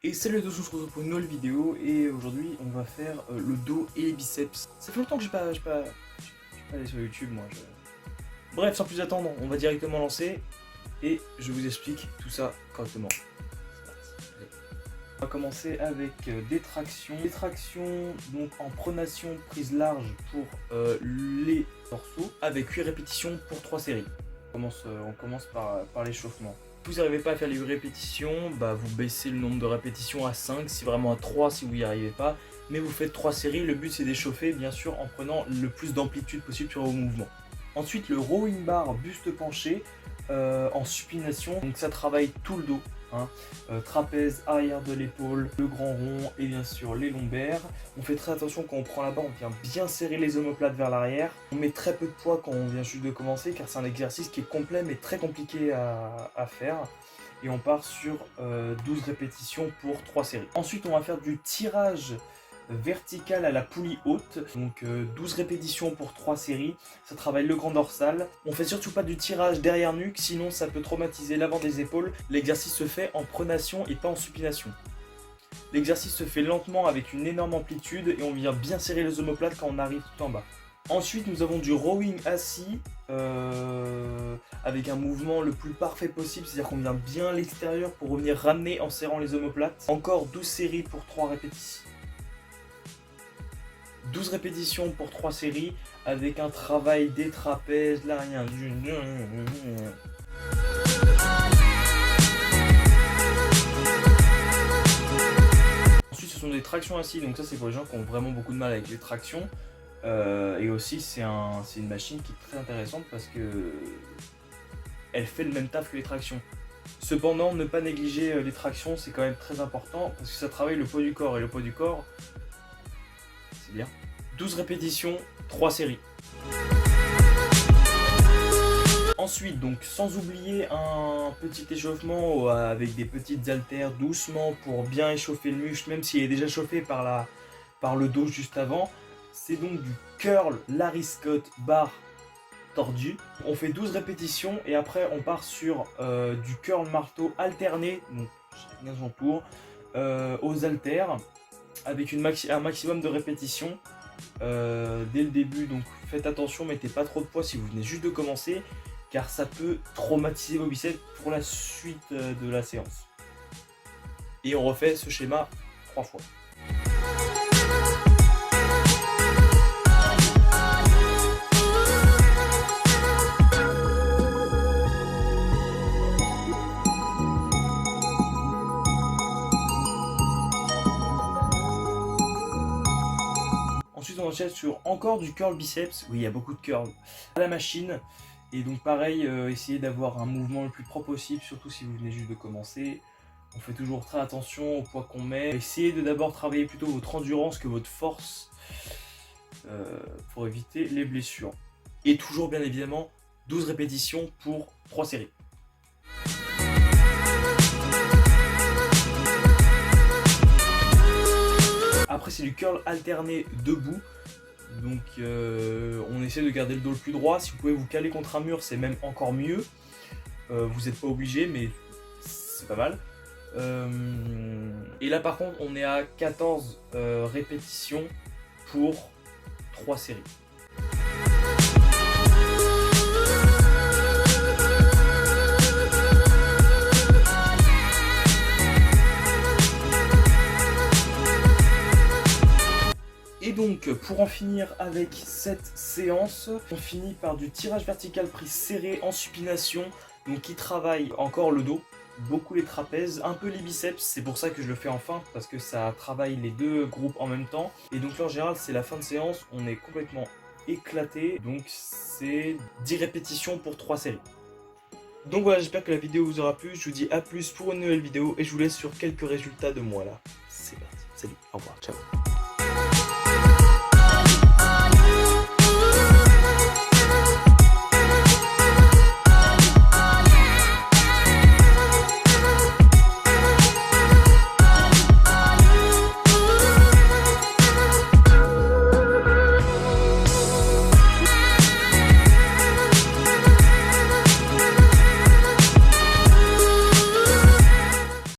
Et salut à tous, on se retrouve pour une nouvelle vidéo et aujourd'hui on va faire le dos et les biceps. Ça fait longtemps que je suis pas allé sur YouTube moi. Bref, sans plus attendre, on va directement lancer et je vous explique tout ça correctement. Allez. On va commencer avec des tractions. Des tractions donc en pronation prise large pour les dorsaux avec 8 répétitions pour 3 séries. On commence par l'échauffement. Si vous n'arrivez pas à faire les 8 répétitions, vous baissez le nombre de répétitions à 5, si vraiment à 3 si vous n'y arrivez pas. Mais vous faites 3 séries, le but c'est d'échauffer bien sûr en prenant le plus d'amplitude possible sur vos mouvements. Ensuite le rowing bar buste penché en supination, donc ça travaille tout le dos. Trapèze, arrière de l'épaule, le grand rond et bien sûr les lombaires. On fait très attention quand on prend la barre, on vient bien serrer les omoplates vers l'arrière. On met très peu de poids quand on vient juste de commencer car c'est un exercice qui est complet mais très compliqué à faire. Et on part sur 12 répétitions pour 3 séries. Ensuite on va faire du tirage vertical à la poulie haute, donc 12 répétitions pour 3 séries, ça travaille le grand dorsal. On fait surtout pas du tirage derrière nuque, sinon ça peut traumatiser l'avant des épaules. L'exercice se fait en pronation et pas en supination. L'exercice se fait lentement avec une énorme amplitude et on vient bien serrer les omoplates quand on arrive tout en bas. Ensuite nous avons du rowing assis avec un mouvement le plus parfait possible, c'est-à-dire qu'on vient bien à l'extérieur pour revenir ramener en serrant les omoplates. Encore 12 séries pour 3 répétitions. 12 répétitions pour 3 séries avec un travail des trapèzes, l'arrière du... Ensuite ce sont des tractions assis, donc ça c'est pour les gens qui ont vraiment beaucoup de mal avec les tractions. Et aussi c'est une machine qui est très intéressante parce que elle fait le même taf que les tractions. Cependant ne pas négliger les tractions, c'est quand même très important parce que ça travaille le poids du corps et le poids du corps c'est bien. 12 répétitions, 3 séries. Ensuite, donc sans oublier un petit échauffement avec des petites haltères doucement pour bien échauffer le muscle, même s'il est déjà chauffé par le dos juste avant. C'est donc du curl Larry Scott barre tordu. On fait 12 répétitions et après on part sur du curl marteau alterné, donc 15 tours, aux haltères avec un maximum de répétitions dès le début. Donc faites attention, mettez pas trop de poids si vous venez juste de commencer car ça peut traumatiser vos biceps pour la suite de la séance. Et on refait ce schéma 3 fois. Ensuite on enchaîne sur encore du curl biceps, oui il y a beaucoup de curl à la machine. Et donc pareil, essayez d'avoir un mouvement le plus propre possible, surtout si vous venez juste de commencer. On fait toujours très attention au poids qu'on met. Essayez de d'abord travailler plutôt votre endurance que votre force pour éviter les blessures. Et toujours bien évidemment 12 répétitions pour 3 séries. Après c'est du curl alterné debout, donc on essaie de garder le dos le plus droit. Si vous pouvez vous caler contre un mur c'est même encore mieux, vous n'êtes pas obligé mais c'est pas mal. Et là par contre on est à 14 répétitions pour 3 séries. Et donc pour en finir avec cette séance, on finit par du tirage vertical prise serré en supination, donc qui travaille encore le dos, beaucoup les trapèzes, un peu les biceps, c'est pour ça que je le fais en fin, parce que ça travaille les deux groupes en même temps. Et donc là en général c'est la fin de séance, on est complètement éclaté, donc c'est 10 répétitions pour 3 séries. Donc voilà, j'espère que la vidéo vous aura plu, je vous dis à plus pour une nouvelle vidéo et je vous laisse sur quelques résultats de moi là. C'est parti, salut, au revoir, ciao.